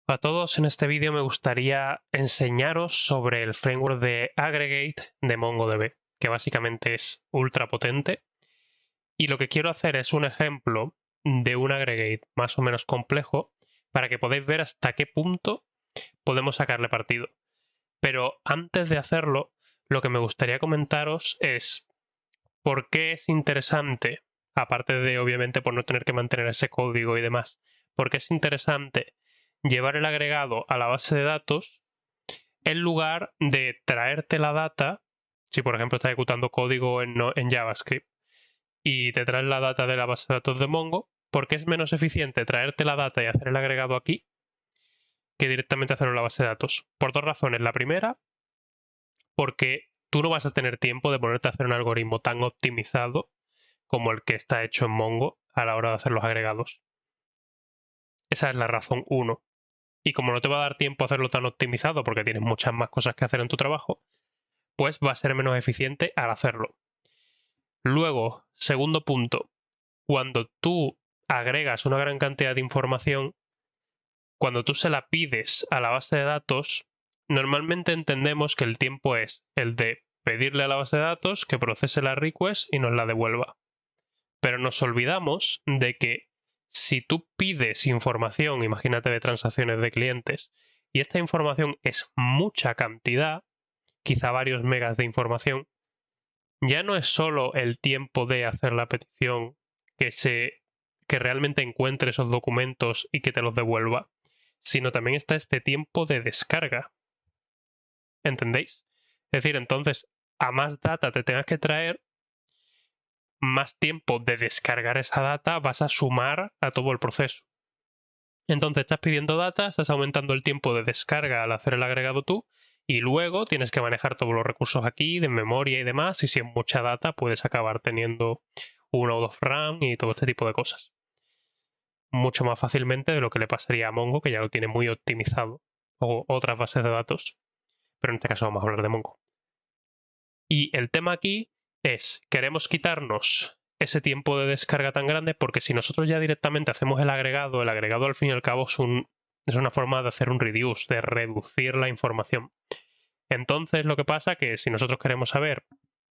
A todos, en este vídeo me gustaría enseñaros sobre el framework de Aggregate de MongoDB, que básicamente es ultra potente. Y lo que quiero hacer es un ejemplo de un aggregate más o menos complejo para que podáis ver hasta qué punto podemos sacarle partido. Pero antes de hacerlo, lo que me gustaría comentaros es por qué es interesante, aparte de obviamente por no tener que mantener ese código y demás, por qué es interesante llevar el agregado a la base de datos en lugar de traerte la data. Si por ejemplo estás ejecutando código en JavaScript y te traes la data de la base de datos de Mongo, porque es menos eficiente traerte la data y hacer el agregado aquí que directamente hacerlo en la base de datos. Por dos razones. La primera, porque tú no vas a tener tiempo de ponerte a hacer un algoritmo tan optimizado como el que está hecho en Mongo a la hora de hacer los agregados. Esa es la razón 1. Y como no te va a dar tiempo a hacerlo tan optimizado porque tienes muchas más cosas que hacer en tu trabajo, pues va a ser menos eficiente al hacerlo. Luego, segundo punto, cuando tú agregas una gran cantidad de información, cuando tú se la pides a la base de datos, normalmente entendemos que el tiempo es el de pedirle a la base de datos que procese la request y nos la devuelva. Pero nos olvidamos de que si tú pides información, imagínate de transacciones de clientes, y esta información es mucha cantidad, quizá varios megas de información, ya no es solo el tiempo de hacer la petición que realmente encuentre esos documentos y que te los devuelva, sino también está este tiempo de descarga. ¿Entendéis? Es decir, entonces, a más data te tengas que traer, más tiempo de descargar esa data vas a sumar a todo el proceso. Entonces estás pidiendo data, estás aumentando el tiempo de descarga al hacer el agregado tú, y luego tienes que manejar todos los recursos aquí, de memoria y demás, y si es mucha data puedes acabar teniendo 1 o 2 RAM y todo este tipo de cosas. Mucho más fácilmente de lo que le pasaría a Mongo, que ya lo tiene muy optimizado, o otras bases de datos, pero en este caso vamos a hablar de Mongo. Y el tema aquí es, queremos quitarnos ese tiempo de descarga tan grande porque si nosotros ya directamente hacemos el agregado al fin y al cabo es una forma de hacer un reduce, de reducir la información. Entonces lo que pasa es que si nosotros queremos saber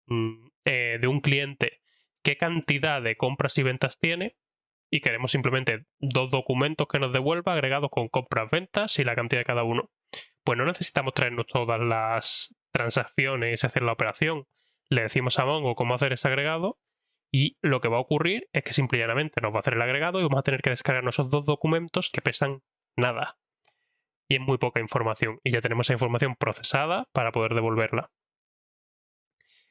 de un cliente qué cantidad de compras y ventas tiene y queremos simplemente 2 documentos que nos devuelva agregados con compras, ventas y la cantidad de cada uno, pues no necesitamos traernos todas las transacciones y hacer la operación. Le decimos a Mongo cómo hacer ese agregado y lo que va a ocurrir es que simple y llanamente nos va a hacer el agregado y vamos a tener que descargar esos 2 documentos que pesan nada y es muy poca información y ya tenemos esa información procesada para poder devolverla.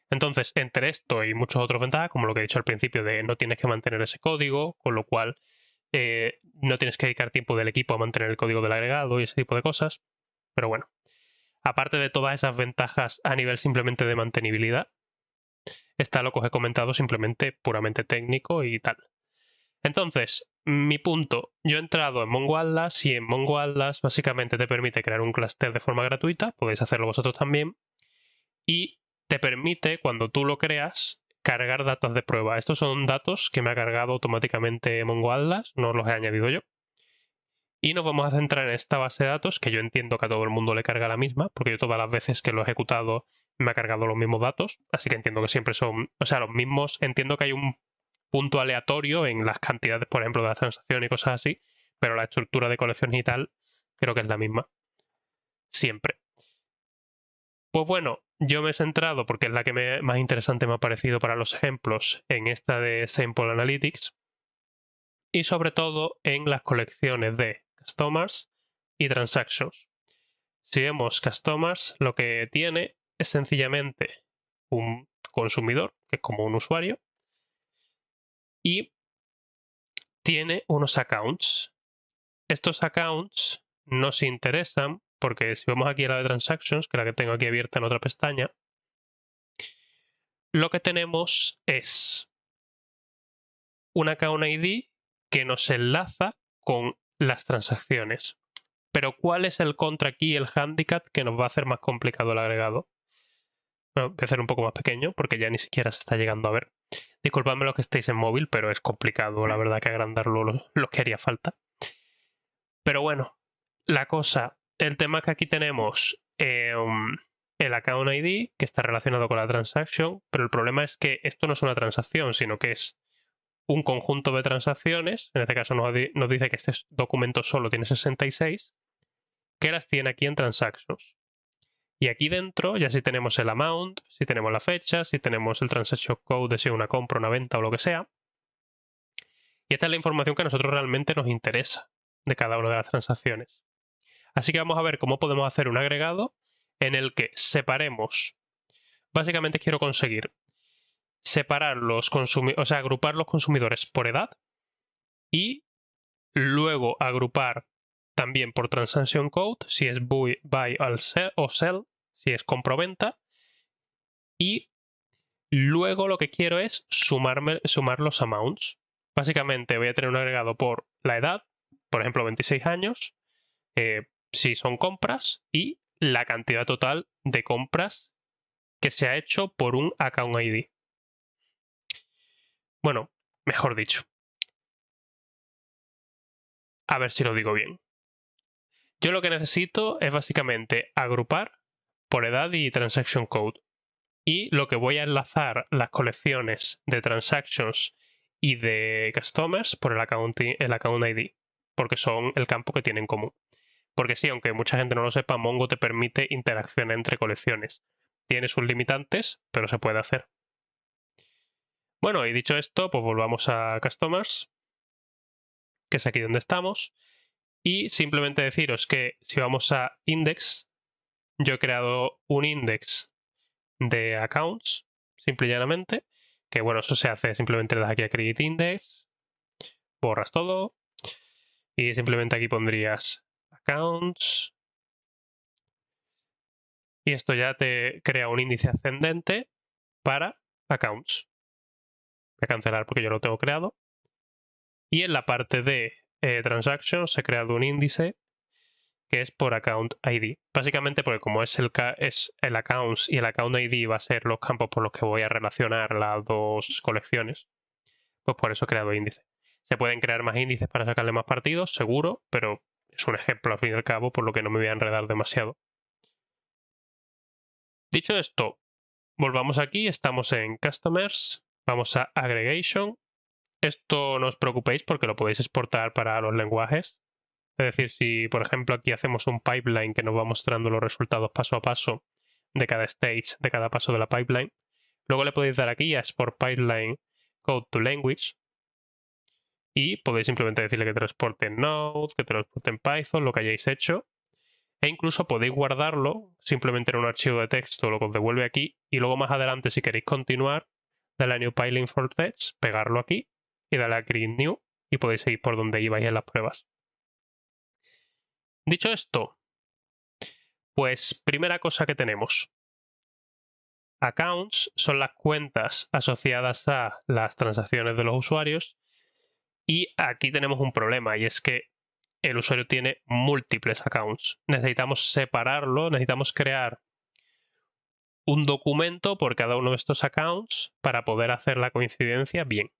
Entonces, entre esto y muchos otros ventajas, como lo que he dicho al principio de no tienes que mantener ese código, con lo cual no tienes que dedicar tiempo del equipo a mantener el código del agregado y ese tipo de cosas. Pero bueno, aparte de todas esas ventajas a nivel simplemente de mantenibilidad, está lo que os he comentado simplemente puramente técnico y tal. Entonces, mi punto, yo he entrado en Mongo Atlas y en Mongo Atlas básicamente te permite crear un clúster de forma gratuita, podéis hacerlo vosotros también, y te permite, cuando tú lo creas, cargar datos de prueba. Estos son datos que me ha cargado automáticamente Mongo Atlas, no los he añadido yo. Y nos vamos a centrar en esta base de datos, que yo entiendo que a todo el mundo le carga la misma, porque yo todas las veces que lo he ejecutado me ha cargado los mismos datos, así que entiendo que siempre son, o sea, los mismos, entiendo que hay un punto aleatorio en las cantidades, por ejemplo, de las transacciones y cosas así, pero la estructura de colecciones y tal creo que es la misma, siempre. Pues bueno, yo me he centrado, porque es la que más interesante me ha parecido para los ejemplos, en esta de Sample Analytics, y sobre todo en las colecciones de customers y transactions. Si vemos customers, lo que tiene es sencillamente un consumidor, que es como un usuario, y tiene unos accounts. Estos accounts nos interesan porque si vamos aquí a la de transactions, que es la que tengo aquí abierta en otra pestaña, lo que tenemos es un account ID que nos enlaza con las transacciones. Pero ¿cuál es el contra aquí, el handicap que nos va a hacer más complicado el agregado? Bueno, voy a hacer un poco más pequeño porque ya ni siquiera se está llegando a ver. Disculpadme los que estéis en móvil, pero es complicado, la verdad, que agrandarlo lo que haría falta. Pero bueno, La cosa, el tema es que aquí tenemos el account ID que está relacionado con la transaction, pero el problema es que esto no es una transacción, sino que es un conjunto de transacciones. En este caso nos dice que este documento solo tiene 66, que las tiene aquí en transactions. Y aquí dentro ya sí tenemos el amount, si tenemos la fecha, si tenemos el transaction code de si una compra, una venta o lo que sea. Y esta es la información que a nosotros realmente nos interesa de cada una de las transacciones. Así que vamos a ver cómo podemos hacer un agregado en el que separemos. Básicamente quiero conseguir separar agrupar los consumidores por edad y luego agrupar también por transaction code, si es buy o sell, si es compra-venta. Y luego lo que quiero es sumar los amounts. Básicamente voy a tener un agregado por la edad, por ejemplo 26 años, si son compras, y la cantidad total de compras que se ha hecho por un account ID. Bueno, mejor dicho. A ver si lo digo bien. Yo lo que necesito es básicamente agrupar por edad y transaction code. Y lo que voy a enlazar las colecciones de transactions y de customers por el account ID, porque son el campo que tienen en común. Porque sí, aunque mucha gente no lo sepa, Mongo te permite interacción entre colecciones. Tiene sus limitantes, pero se puede hacer. Bueno, y dicho esto, pues volvamos a Customers, que es aquí donde estamos. Y simplemente deciros que si vamos a Index, yo he creado un index de accounts, simple y llanamente. Que bueno, eso se hace, simplemente le das aquí a Create Index, borras todo y simplemente aquí pondrías Accounts. Y esto ya te crea un índice ascendente para accounts. Voy a cancelar porque yo lo tengo creado. Y en la parte de transactions he creado un índice que es por account ID. Básicamente porque como es el accounts y el account ID va a ser los campos por los que voy a relacionar las dos colecciones, pues por eso he creado índice. Se pueden crear más índices para sacarle más partidos, seguro, pero es un ejemplo al fin y al cabo, por lo que no me voy a enredar demasiado. Dicho esto, volvamos aquí, estamos en Customers, vamos a Aggregation. Esto no os preocupéis porque lo podéis exportar para los lenguajes. Es decir, si por ejemplo aquí hacemos un pipeline que nos va mostrando los resultados paso a paso de cada stage, de cada paso de la pipeline, luego le podéis dar aquí a Export Pipeline Code to Language y podéis simplemente decirle que te lo exporte en Node, que te lo exporte en Python, lo que hayáis hecho. E incluso podéis guardarlo simplemente en un archivo de texto, lo que os devuelve aquí, y luego más adelante, si queréis continuar, dale a New Pipeline for Text, pegarlo aquí y darle a Create New y podéis seguir por donde ibais en las pruebas. Dicho esto, pues primera cosa que tenemos. Accounts son las cuentas asociadas a las transacciones de los usuarios y aquí tenemos un problema y es que el usuario tiene múltiples accounts. Necesitamos separarlo, necesitamos crear un documento por cada uno de estos accounts para poder hacer la coincidencia bien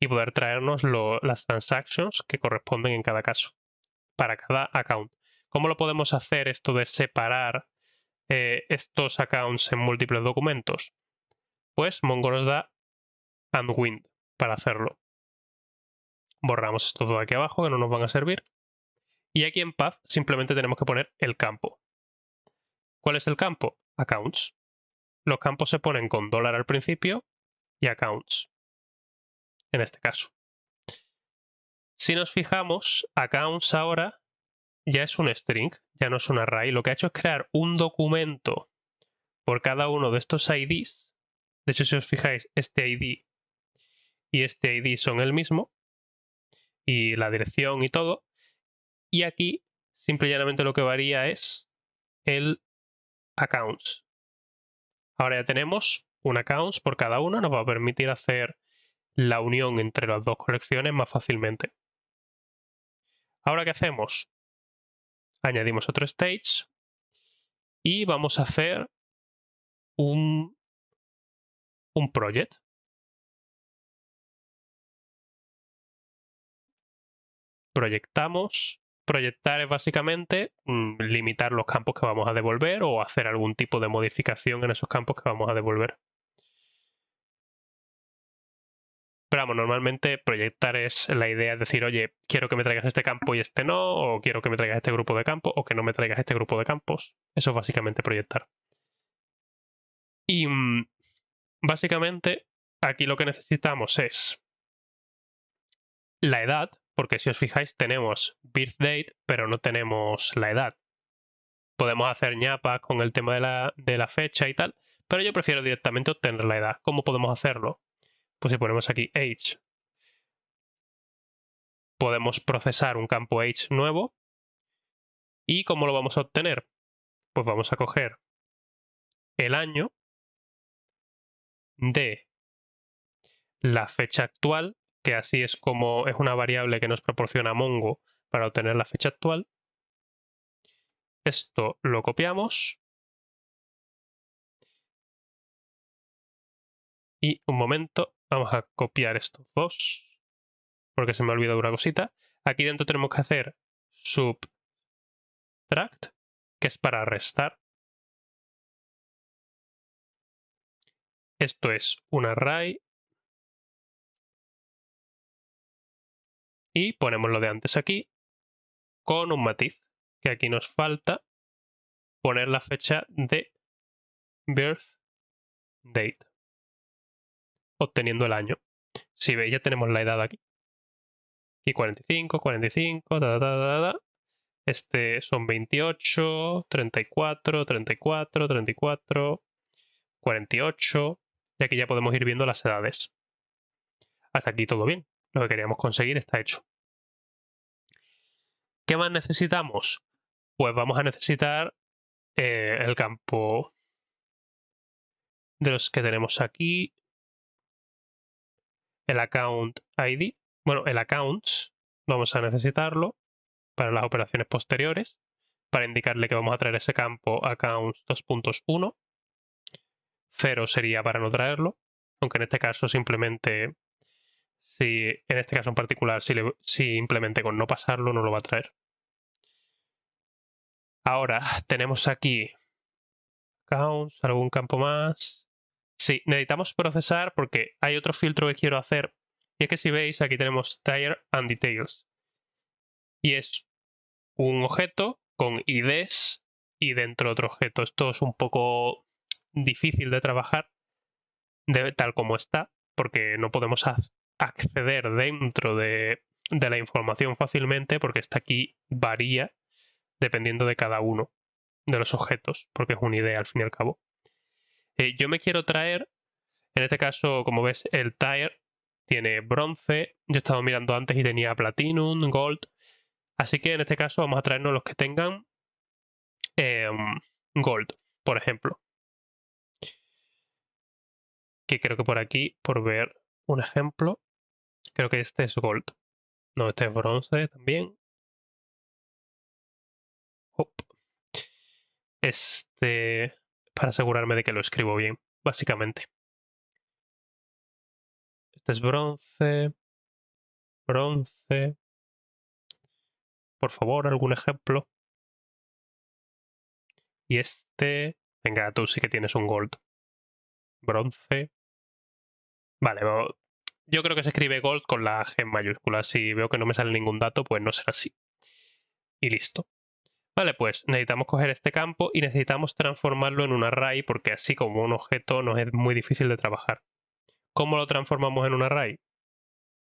y poder traernos las transactions que corresponden en cada caso para cada account. ¿Cómo lo podemos hacer esto de separar estos accounts en múltiples documentos? Pues Mongo nos da Unwind para hacerlo. Borramos estos dos de aquí abajo que no nos van a servir. Y aquí en Path simplemente tenemos que poner el campo. ¿Cuál es el campo? Accounts. Los campos se ponen con $, al principio y accounts, en este caso. Si nos fijamos, accounts ahora ya es un string, ya no es un array. Lo que ha hecho es crear un documento por cada uno de estos IDs. De hecho, si os fijáis, este ID y este ID son el mismo, y la dirección y todo. Y aquí, simple y llanamente lo que varía es el accounts. Ahora ya tenemos un accounts por cada uno, nos va a permitir hacer la unión entre las dos colecciones más fácilmente. Ahora, ¿qué hacemos? Añadimos otro stage y vamos a hacer un project. Proyectamos proyectar es básicamente limitar los campos que vamos a devolver o hacer algún tipo de modificación en esos campos que vamos a devolver. Pero vamos, normalmente proyectar es la idea de decir, oye, quiero que me traigas este campo y este no, o quiero que me traigas este grupo de campos, o que no me traigas este grupo de campos. Eso es básicamente proyectar. Y básicamente aquí lo que necesitamos es la edad, porque si os fijáis tenemos birth date, pero no tenemos la edad. Podemos hacer ñapas con el tema de la fecha y tal, pero yo prefiero directamente obtener la edad. ¿Cómo podemos hacerlo? Pues si ponemos aquí age, podemos procesar un campo age nuevo. ¿Y cómo lo vamos a obtener? Pues vamos a coger el año de la fecha actual, que así es como es una variable que nos proporciona Mongo para obtener la fecha actual. Esto lo copiamos. Y un momento, vamos a copiar estos dos, porque se me ha olvidado una cosita. Aquí dentro tenemos que hacer subtract, que es para restar. Esto es un array. Y ponemos lo de antes aquí, con un matiz, que aquí nos falta poner la fecha de birth date, obteniendo el año. Si veis, ya tenemos la edad aquí. Y 45, 45, Este son 28, 34, 34, 34, 48. Y aquí ya podemos ir viendo las edades. Hasta aquí todo bien. Lo que queríamos conseguir está hecho. ¿Qué más necesitamos? Pues vamos a necesitar el campo de los que tenemos aquí. El account ID. Bueno, el accounts vamos a necesitarlo para las operaciones posteriores, para indicarle que vamos a traer ese campo accounts 2.1. 0 sería para no traerlo, aunque en este caso simplemente, en este caso en particular, si implemente con no pasarlo, no lo va a traer. Ahora tenemos aquí accounts, algún campo más. Sí, necesitamos procesar porque hay otro filtro que quiero hacer. Y es que si veis, aquí tenemos tire and details. Y es un objeto con IDs y dentro otro objeto. Esto es un poco difícil de trabajar tal como está, porque no podemos acceder dentro de la información fácilmente, porque esta aquí varía dependiendo de cada uno de los objetos, porque es una idea al fin y al cabo. Yo me quiero traer, en este caso, como ves, el tire tiene bronce. Yo he estado mirando antes y tenía platinum, gold. Así que en este caso vamos a traernos los que tengan gold, por ejemplo. Que creo que por aquí, por ver un ejemplo, creo que este es gold. No, este es bronce también. Hop. Para asegurarme de que lo escribo bien, básicamente. Este es bronce. Bronce. Por favor, algún ejemplo. Y este... Venga, tú sí que tienes un gold. Bronce. Vale, yo creo que se escribe gold con la G en mayúscula. Si veo que no me sale ningún dato, pues no será así. Y listo. Vale, pues necesitamos coger este campo y necesitamos transformarlo en un array porque así como un objeto nos es muy difícil de trabajar. ¿Cómo lo transformamos en un array?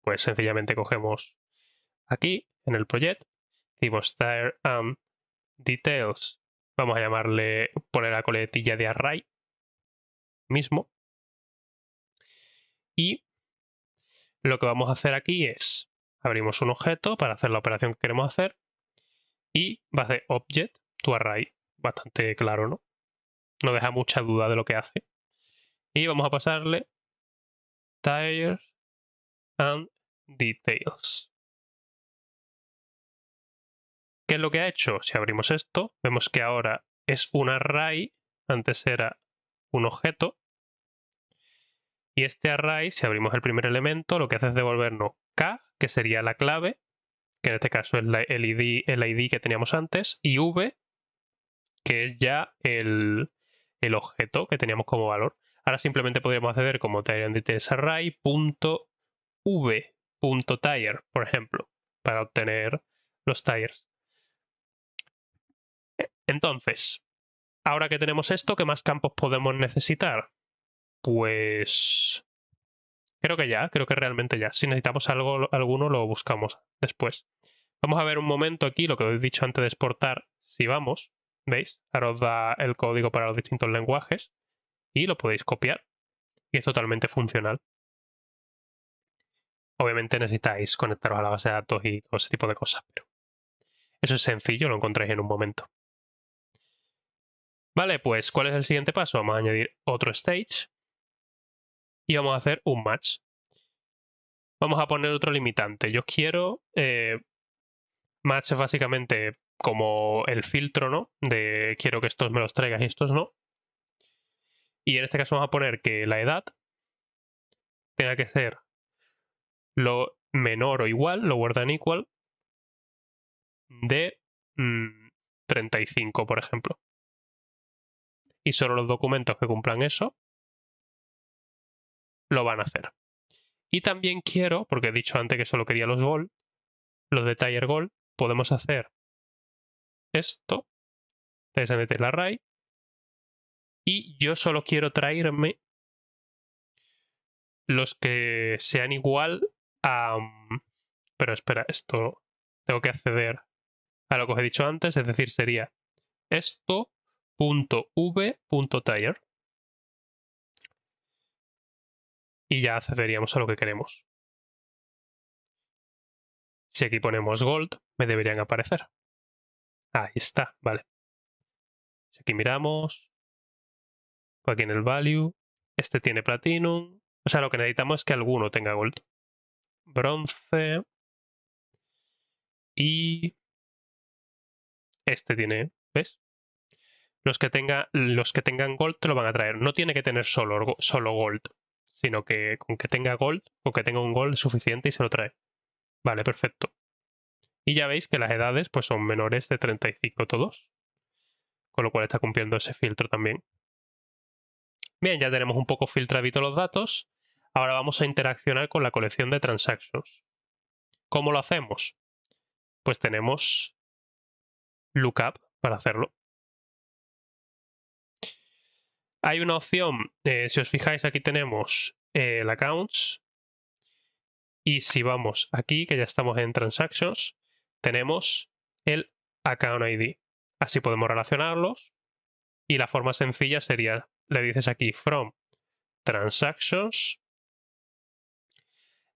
Pues sencillamente cogemos aquí en el project, decimos tire and details, vamos a llamarle, poner la coletilla de array mismo. Y lo que vamos a hacer aquí es, abrimos un objeto para hacer la operación que queremos hacer y va a hacer object to array. Bastante claro, ¿no? No deja mucha duda de lo que hace. Y vamos a pasarle tire and details. ¿Qué es lo que ha hecho? Si abrimos esto, vemos que ahora es un array, antes era un objeto. Y este array, si abrimos el primer elemento, lo que hace es devolvernos K, que sería la clave, que en este caso es el ID que teníamos antes, y v, que es ya el objeto que teníamos como valor. Ahora simplemente podríamos acceder como tireandDetailsArray.v.tire, por ejemplo, para obtener los tires. Entonces, ahora que tenemos esto, ¿qué más campos podemos necesitar? Pues creo que realmente ya. Si necesitamos alguno, lo buscamos después. Vamos a ver un momento aquí lo que os he dicho antes de exportar. Si vamos, ¿veis? Ahora os da el código para los distintos lenguajes y lo podéis copiar. Y es totalmente funcional. Obviamente necesitáis conectaros a la base de datos y todo ese tipo de cosas, pero eso es sencillo, lo encontráis en un momento. Vale, pues ¿cuál es el siguiente paso? Vamos a añadir otro stage y vamos a hacer un match. Vamos a poner otro limitante. Yo quiero match es básicamente como el filtro, ¿no? De quiero que estos me los traigas y estos no. Y en este caso vamos a poner que la edad tenga que ser lo menor o igual, lower than equal, de 35, por ejemplo. Y solo los documentos que cumplan eso lo van a hacer. Y también quiero, porque he dicho antes que solo quería los gold, los de Tier Gold, podemos hacer esto, TSNT el array, y yo solo quiero traerme los que sean igual a... Pero espera, esto tengo que acceder a lo que os he dicho antes, es decir, sería esto.v.tire y ya accederíamos a lo que queremos. Si aquí ponemos gold, me deberían aparecer. Ahí está, vale. Si aquí miramos, aquí en el value, este tiene platinum. O sea, lo que necesitamos es que alguno tenga gold. Bronce. Y este tiene, ¿ves? Los que tengan gold te lo van a traer. No tiene que tener solo gold, sino que con que tenga gold o que tenga un gold es suficiente y se lo trae. Vale, perfecto. Y ya veis que las edades pues son menores de 35 todos, con lo cual está cumpliendo ese filtro también. Bien, ya tenemos un poco filtraditos los datos. Ahora vamos a interaccionar con la colección de transactions. ¿Cómo lo hacemos? Pues tenemos lookup para hacerlo. Hay una opción, si os fijáis, aquí tenemos el accounts. Y si vamos aquí, que ya estamos en transactions, tenemos el account ID. Así podemos relacionarlos. Y la forma sencilla sería, le dices aquí from transactions,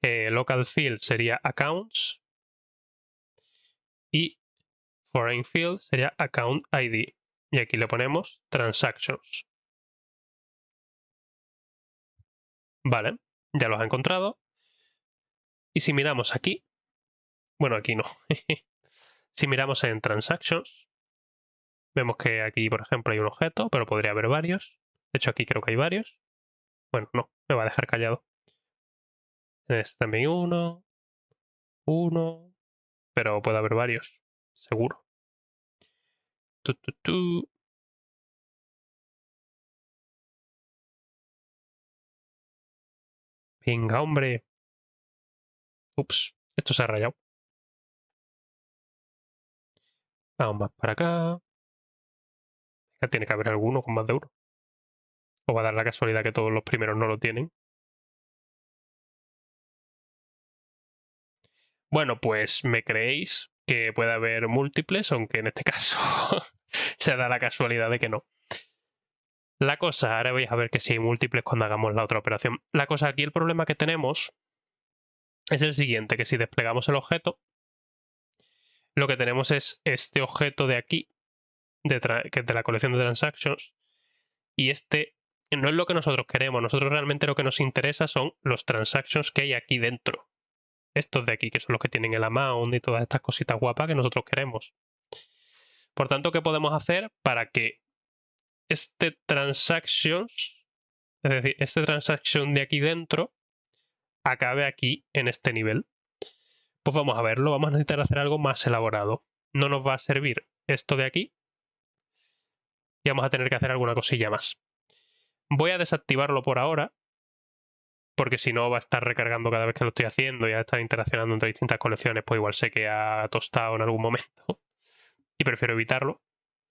local field sería accounts y foreign field sería account ID. Y aquí le ponemos transactions. Vale, ya los ha encontrado. Y si miramos aquí, bueno, aquí no. Si miramos en transactions, vemos que aquí, por ejemplo, hay un objeto, pero podría haber varios. De hecho, aquí creo que hay varios. Bueno, no, me va a dejar callado. En este también uno, pero puede haber varios, seguro. Venga, hombre. Ups, esto se ha rayado. Vamos más para acá. Ya tiene que haber alguno con más de uno. O va a dar la casualidad que todos los primeros no lo tienen. Bueno, pues me creéis que puede haber múltiples, aunque en este caso se da la casualidad de que no. La cosa, ahora vais a ver que sí hay múltiples cuando hagamos la otra operación. La cosa aquí, el problema que tenemos es el siguiente, que si desplegamos el objeto, lo que tenemos es este objeto de aquí, que es de la colección de transactions, y este no es lo que nosotros queremos. Nosotros realmente lo que nos interesa son los transactions que hay aquí dentro. Estos de aquí, que son los que tienen el amount y todas estas cositas guapas que nosotros queremos. Por tanto, ¿qué podemos hacer para que este transactions, es decir, este transaction de aquí dentro, acabe aquí en este nivel? Pues vamos a verlo, vamos a necesitar hacer algo más elaborado. No nos va a servir esto de aquí y vamos a tener que hacer alguna cosilla más. Voy a desactivarlo por ahora, porque si no va a estar recargando cada vez que lo estoy haciendo y a estar interaccionando entre distintas colecciones, pues igual se queda tostado en algún momento y prefiero evitarlo.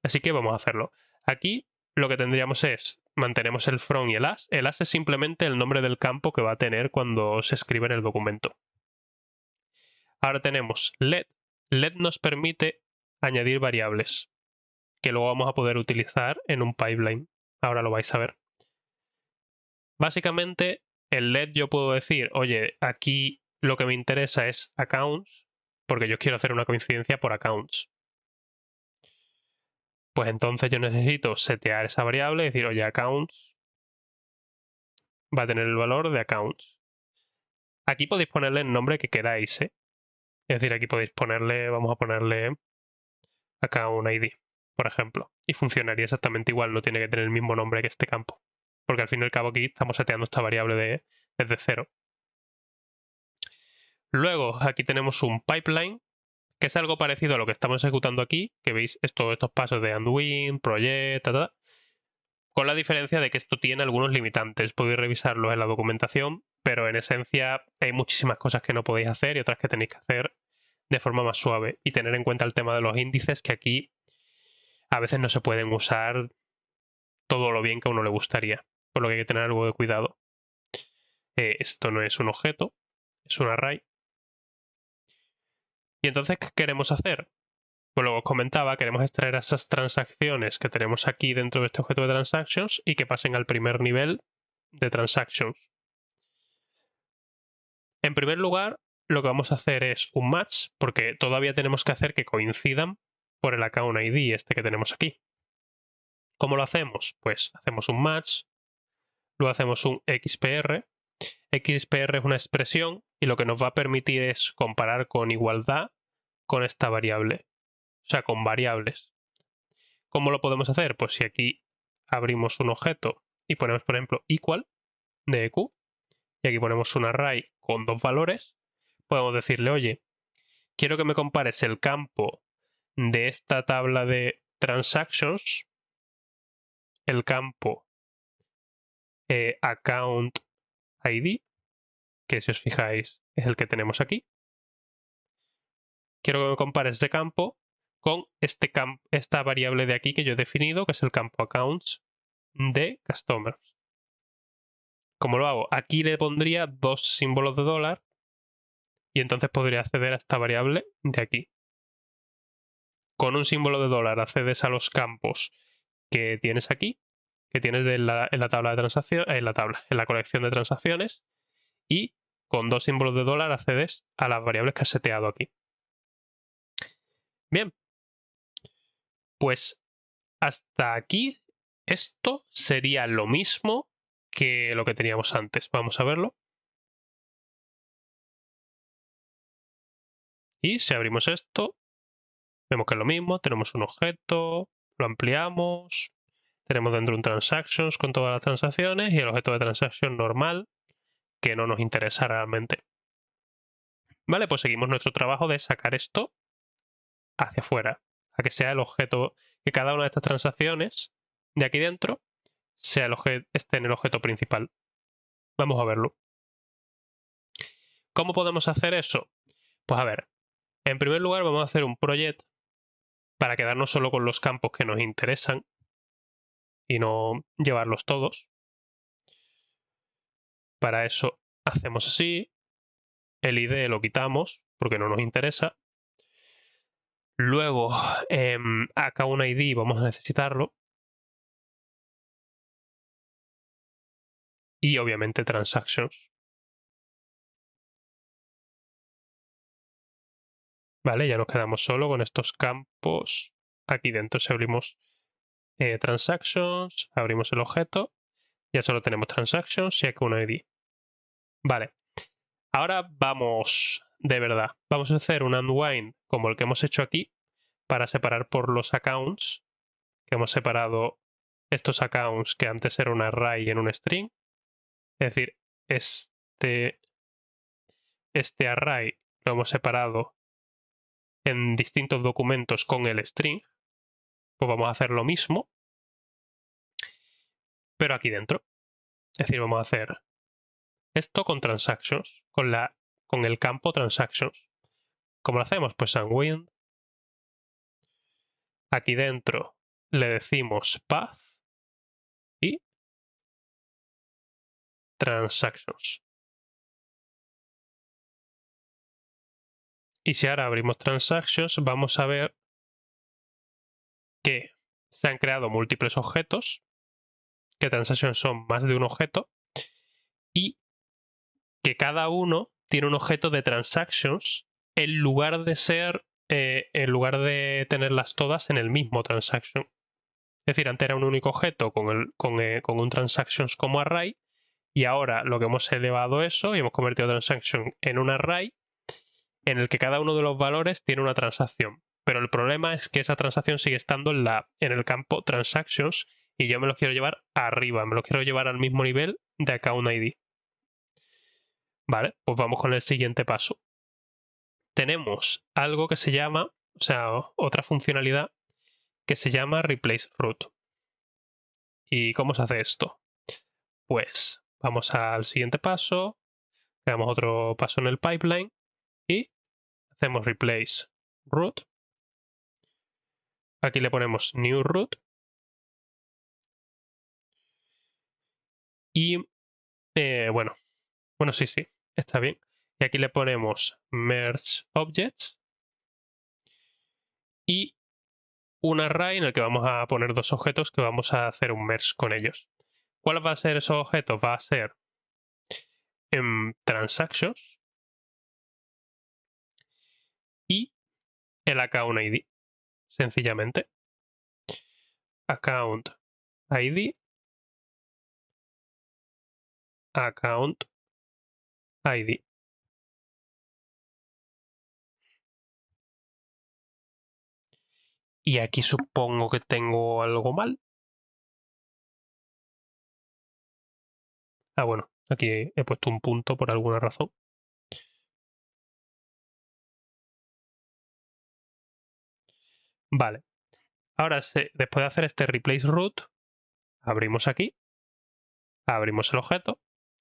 Así que vamos a hacerlo. Aquí lo que tendríamos es, mantenemos el from y el as. El as es simplemente el nombre del campo que va a tener cuando se escribe en el documento. Ahora tenemos let. Let nos permite añadir variables que luego vamos a poder utilizar en un pipeline. Ahora lo vais a ver. Básicamente, el let yo puedo decir, oye, aquí lo que me interesa es accounts, porque yo quiero hacer una coincidencia por accounts. Pues entonces yo necesito setear esa variable y decir, oye, accounts va a tener el valor de accounts. Aquí podéis ponerle el nombre que queráis, ¿eh? Es decir, aquí podéis ponerle, vamos a ponerle account ID, por ejemplo. Y funcionaría exactamente igual, no tiene que tener el mismo nombre que este campo. Porque al fin y al cabo aquí estamos seteando esta variable desde cero. Luego aquí tenemos un pipeline, que es algo parecido a lo que estamos ejecutando aquí, que veis estos pasos de unwin, project, con la diferencia de que esto tiene algunos limitantes. Podéis revisarlos en la documentación, pero en esencia hay muchísimas cosas que no podéis hacer y otras que tenéis que hacer de forma más suave. Y tener en cuenta el tema de los índices, que aquí a veces no se pueden usar todo lo bien que a uno le gustaría, por lo que hay que tener algo de cuidado. Esto no es un objeto, es un array. Y entonces, ¿qué queremos hacer? Pues luego os comentaba, queremos extraer esas transacciones que tenemos aquí dentro de este objeto de transactions y que pasen al primer nivel de transactions. En primer lugar, lo que vamos a hacer es un match, porque todavía tenemos que hacer que coincidan por el account ID este que tenemos aquí. ¿Cómo lo hacemos? Pues hacemos un match, luego hacemos un XPR. XPR es una expresión y lo que nos va a permitir es comparar con igualdad con esta variable, o sea, con variables. ¿Cómo lo podemos hacer? Pues si aquí abrimos un objeto y ponemos, por ejemplo, equal de EQ, y aquí ponemos un array con dos valores, podemos decirle, oye, quiero que me compares el campo de esta tabla de transactions, el campo account ID, que si os fijáis es el que tenemos aquí. Quiero que me compares ese campo con esta variable de aquí que yo he definido, que es el campo accounts de customers. ¿Cómo lo hago? Aquí le pondría dos símbolos de dólar y entonces podría acceder a esta variable de aquí. Con un símbolo de dólar accedes a los campos que tienes aquí, que tienes en la tabla de transacciones, en la colección de transacciones, y con dos símbolos de dólar accedes a las variables que has seteado aquí. Bien, pues hasta aquí esto sería lo mismo que lo que teníamos antes. Vamos a verlo. Y si abrimos esto, vemos que es lo mismo. Tenemos un objeto, lo ampliamos, tenemos dentro un transactions con todas las transacciones y el objeto de transacción normal que no nos interesa realmente. Vale, pues seguimos nuestro trabajo de sacar esto hacia afuera, a que sea el objeto, que cada una de estas transacciones de aquí dentro sea esté en el objeto principal. Vamos a verlo. ¿Cómo podemos hacer eso? Pues a ver, en primer lugar vamos a hacer un project para quedarnos solo con los campos que nos interesan y no llevarlos todos. Para eso hacemos así, el ID lo quitamos porque no nos interesa. Luego, acá un ID vamos a necesitarlo. Y obviamente transactions. Vale, ya nos quedamos solo con estos campos aquí dentro. Si abrimos transactions, abrimos el objeto, ya solo tenemos transactions y aquí una ID. Vale, ahora vamos de verdad. Vamos a hacer un unwind como el que hemos hecho aquí para separar por los accounts, que hemos separado estos accounts que antes era un array en un string. Es decir, este array lo hemos separado en distintos documentos con el string, pues vamos a hacer lo mismo, pero aquí dentro. Es decir, vamos a hacer esto con transactions, con el campo transactions. ¿Cómo lo hacemos? Pues unwind. Aquí dentro le decimos path y transactions. Y si ahora abrimos transactions, vamos a ver que se han creado múltiples objetos, que transactions son más de un objeto, y que cada uno tiene un objeto de transactions en lugar de tenerlas todas en el mismo transaction. Es decir, antes era un único objeto con un transactions como array, y ahora lo que hemos elevado eso y hemos convertido transaction en un array en el que cada uno de los valores tiene una transacción. Pero el problema es que esa transacción sigue estando en el campo transactions y yo me lo quiero llevar arriba, me lo quiero llevar al mismo nivel de account ID. Vale, pues vamos con el siguiente paso. Tenemos algo que se llama, o sea, otra funcionalidad que se llama replace root. ¿Y cómo se hace esto? Pues vamos al siguiente paso, creamos otro paso en el pipeline y hacemos replace root. Aquí le ponemos new root y bueno, sí, está bien. Y aquí le ponemos merge objects y un array en el que vamos a poner dos objetos que vamos a hacer un merge con ellos. ¿Cuál va a ser esos objetos? Va a ser en transactions y el account ID, sencillamente. Account ID, account ID. Y aquí supongo que tengo algo mal. Ah, bueno, aquí he puesto un punto por alguna razón. Vale. Ahora, después de hacer este replace root, abrimos aquí, abrimos el objeto.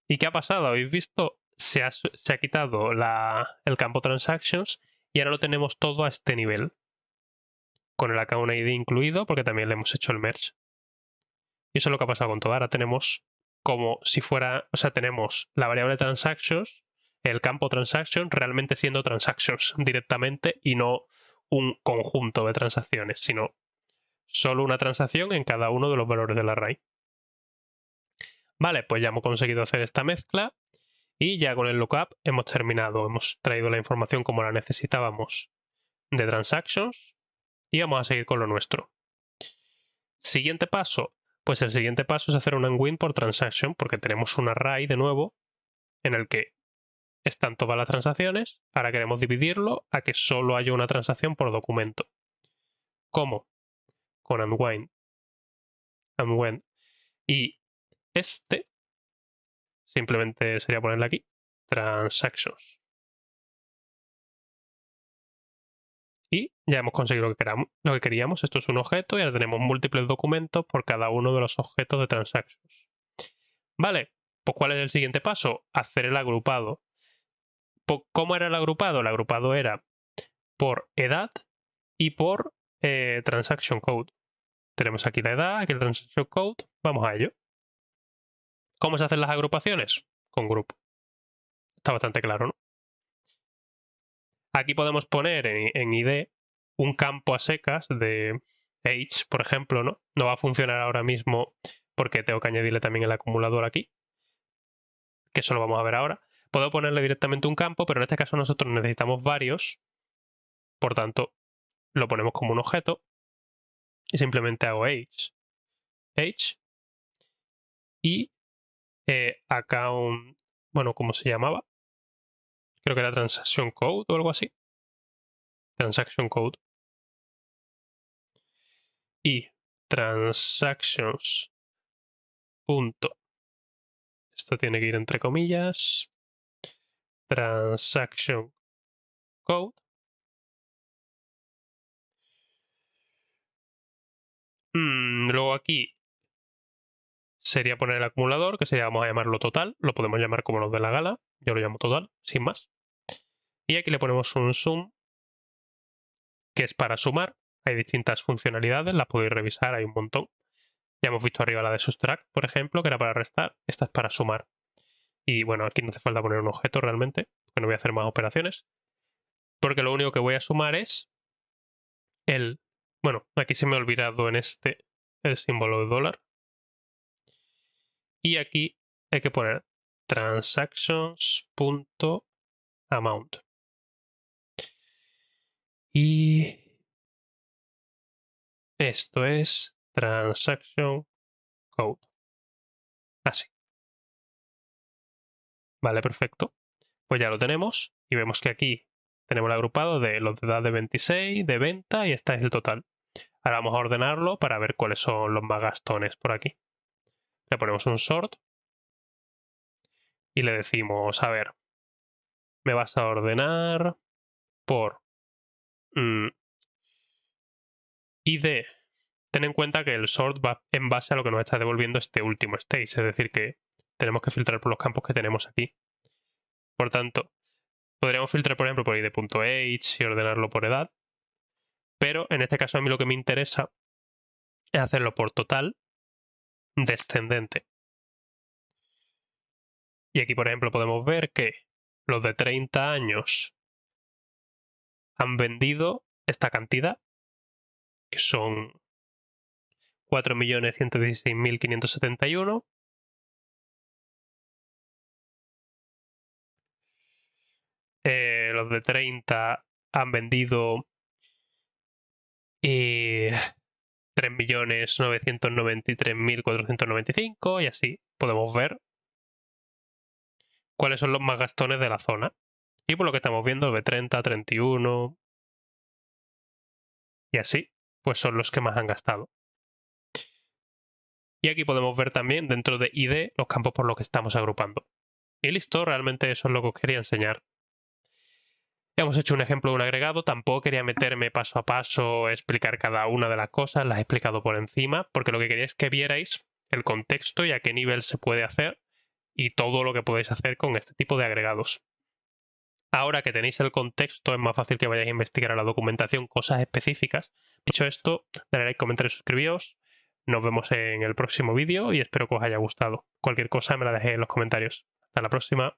¿Y qué ha pasado? ¿Habéis visto? Se ha quitado el campo transactions y ahora lo tenemos todo a este nivel. Con el account ID incluido, porque también le hemos hecho el merge. Y eso es lo que ha pasado con todo. Ahora tenemos como si fuera, o sea, tenemos la variable transactions, el campo transactions realmente siendo transactions directamente y no un conjunto de transacciones, sino solo una transacción en cada uno de los valores del array. Vale, pues ya hemos conseguido hacer esta mezcla y ya con el lookup hemos terminado. Hemos traído la información como la necesitábamos de transactions y vamos a seguir con lo nuestro. Siguiente paso. Pues el siguiente paso es hacer un unwind por transaction porque tenemos un array de nuevo en el que están todas las transacciones. Ahora queremos dividirlo a que solo haya una transacción por documento. ¿Cómo? Con unwind. Unwind. Y este simplemente sería ponerle aquí transactions. Y ya hemos conseguido lo que queríamos. Esto es un objeto y ahora tenemos múltiples documentos por cada uno de los objetos de transactions. Vale, pues ¿cuál es el siguiente paso? Hacer el agrupado. ¿Cómo era el agrupado? El agrupado era por edad y por transaction code. Tenemos aquí la edad, aquí el transaction code. Vamos a ello. ¿Cómo se hacen las agrupaciones? Con grupo. Está bastante claro, ¿no? Aquí podemos poner en ID un campo a secas de age, por ejemplo, ¿no? No va a funcionar ahora mismo porque tengo que añadirle también el acumulador aquí, que eso lo vamos a ver ahora. Puedo ponerle directamente un campo, pero en este caso nosotros necesitamos varios, por tanto, lo ponemos como un objeto y simplemente hago age y account, bueno, ¿cómo se llamaba? Creo que era transaction code o algo así. Transaction code. Y transactions. Punto. Esto tiene que ir entre comillas. Transaction code. Luego aquí sería poner el acumulador, que sería, vamos a llamarlo total. Lo podemos llamar como nos dé la gana. Yo lo llamo total, sin más. Y aquí le ponemos un sum, que es para sumar. Hay distintas funcionalidades, las podéis revisar, hay un montón. Ya hemos visto arriba la de subtract, por ejemplo, que era para restar. Esta es para sumar. Y bueno, aquí no hace falta poner un objeto realmente, porque no voy a hacer más operaciones. Porque lo único que voy a sumar es el... Bueno, aquí se me ha olvidado en este el símbolo de dólar. Y aquí hay que poner transactions.amount. Y esto es transaction code. Así. Vale, perfecto. Pues ya lo tenemos y vemos que aquí tenemos el agrupado de los de edad de 26, de venta y este es el total. Ahora vamos a ordenarlo para ver cuáles son los más gastones por aquí. Le ponemos un sort y le decimos, a ver, me vas a ordenar por ID. Ten en cuenta que el sort va en base a lo que nos está devolviendo este último stage, es decir, que tenemos que filtrar por los campos que tenemos aquí. Por tanto, podríamos filtrar, por ejemplo, por id.age y ordenarlo por edad, pero en este caso a mí lo que me interesa es hacerlo por total descendente. Y aquí, por ejemplo, podemos ver que los de 30 años han vendido esta cantidad, que son 4.116.571. Los de 30 han vendido 3.993.495 y así podemos ver cuáles son los más gastones de la zona. Y por lo que estamos viendo, de 30, 31 y así, pues son los que más han gastado. Y aquí podemos ver también dentro de ID los campos por los que estamos agrupando. Y listo, realmente eso es lo que os quería enseñar. Ya hemos hecho un ejemplo de un agregado, tampoco quería meterme paso a paso, explicar cada una de las cosas, las he explicado por encima, porque lo que quería es que vierais el contexto y a qué nivel se puede hacer y todo lo que podéis hacer con este tipo de agregados. Ahora que tenéis el contexto, es más fácil que vayáis a investigar a la documentación cosas específicas. Dicho esto, dale like, comentar y suscribíos. Nos vemos en el próximo vídeo y espero que os haya gustado. Cualquier cosa me la dejéis en los comentarios. Hasta la próxima.